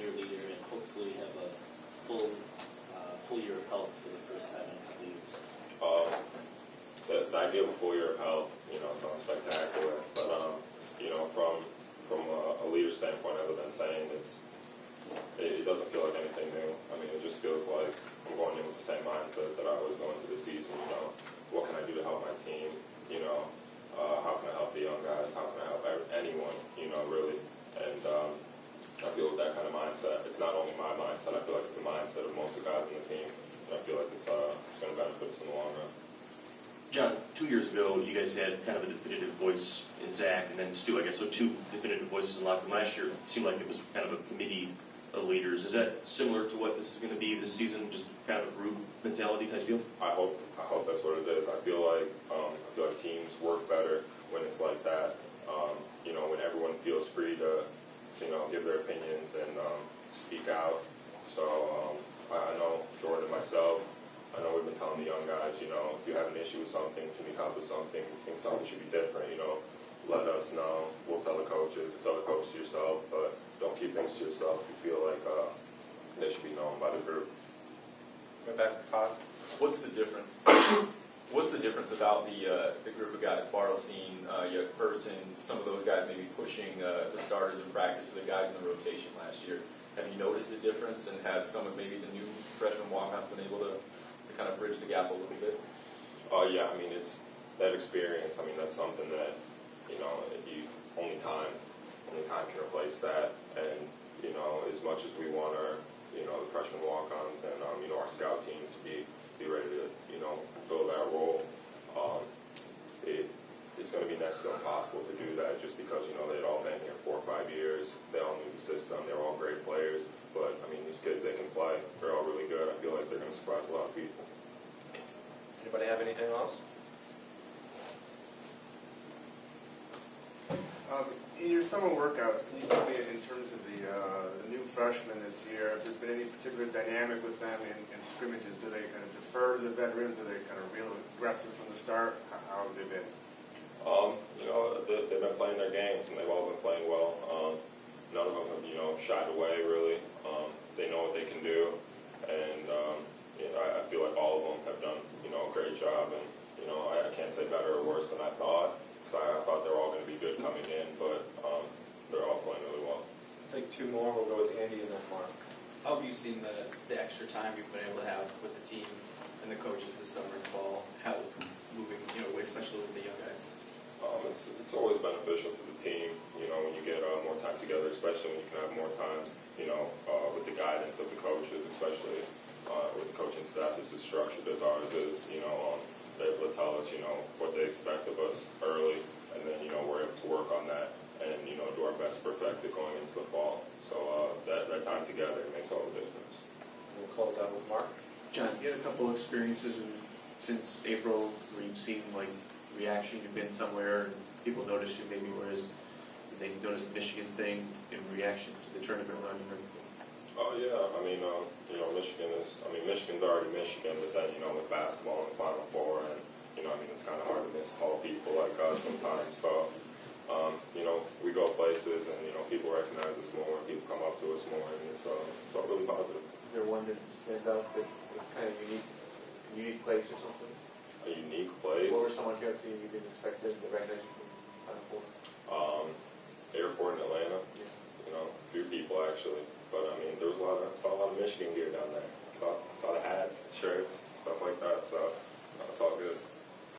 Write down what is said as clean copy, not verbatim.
senior leader and hopefully have a full year of health for the first time in a couple of years? The idea of a full year of health, sounds spectacular. But from a leader standpoint, other than saying it doesn't feel like anything new. I mean, it just feels like I'm going in with the same mindset that I was going into the season. What can I do to help my team? How can I help the young guys? How can I help anyone? Really. And I feel with that kind of mindset, it's not only my mindset. I feel like it's the mindset of most of the guys on the team. And I feel like it's going to benefit us in the long run. John, 2 years ago, you guys had kind of a definitive voice in Zach, and then Stu, I guess, so two definitive voices in locker room. Last year, it seemed like it was kind of a committee of leaders. Is that similar to what this is going to be this season, just kind of a group mentality type deal? I hope that's what it is. I feel like teams work better when it's like that. When everyone feels free to give their opinions and speak out. So I know Jordan and myself, I know we've been telling the young guys, if you have an issue with something, if you need help with something, if you think something should be different, let us know. We'll tell the coaches, tell the coach yourself, but don't keep things to yourself if you feel like they should be known by the group. Right back to Todd. What's the difference? What's the difference about the group of guys, Bartelstein, Person, some of those guys maybe pushing the starters in practice, the guys in the rotation last year? Have you noticed the difference, and have some of maybe the new freshman walk-ons been able to kind of bridge the gap a little bit? Yeah, I mean, it's that experience. I mean, that's something that, only time can replace that. And, as much as we want our, the freshman walk-ons and, our scout team to be ready to, fulfill that role, it's going to be next to impossible to do that just because, they'd all been here 4 or 5 years. They all knew the system. They're all great players. But, I mean, these kids, they can play. They're all really good. I feel like they're going to surprise a lot of people. Anybody have anything else? In your summer workouts, can you tell me in terms of the new freshmen this year, if there's been any particular dynamic with them in scrimmages? Do they kind of defer to the veterans? Do they kind of real aggressive from the start? How have they been? They've been playing their games, and they've all been playing well. None of them have, shied away, really. They know what they can do, and I feel like all of them have done, a great job. And I can't say better or worse than I thought, because I thought they were all going to be good coming in, but they're all playing really well. Take 2 more. We'll go with Andy and then Mark. How have you seen the extra time you've been able to have with the team and the coaches this summer and fall? How moving, especially with the young guys? It's always beneficial to the team, when you get more time together, especially when you can have more time, with the guidance of the coaches, especially with the coaching staff as structured as ours is. They're able to tell us, what they expect of us early, and then, we're able to work on that and, do our best to perfect it going into the fall. So that time together makes all the difference. We'll close out with Mark. John, you had a couple experiences since April where you've seen reaction. You've been somewhere and people noticed you maybe, whereas they noticed the Michigan thing in reaction to the tournament run and everything. Oh yeah, I mean, Michigan's already Michigan, but then with basketball in the Final Four, and it's kind of hard to miss tall people like us sometimes. So we go places, and people recognize us more, and people come up to us more, and it's all really positive. Is there one that stands out that was kind of unique place or something? A unique place? What were someone came up to you didn't expect the recognition from Final Four? Airport in Atlanta. Yeah. A few people actually, but I mean, I saw a lot of Michigan gear down there. I saw the hats, shirts, stuff like that. So it's all good.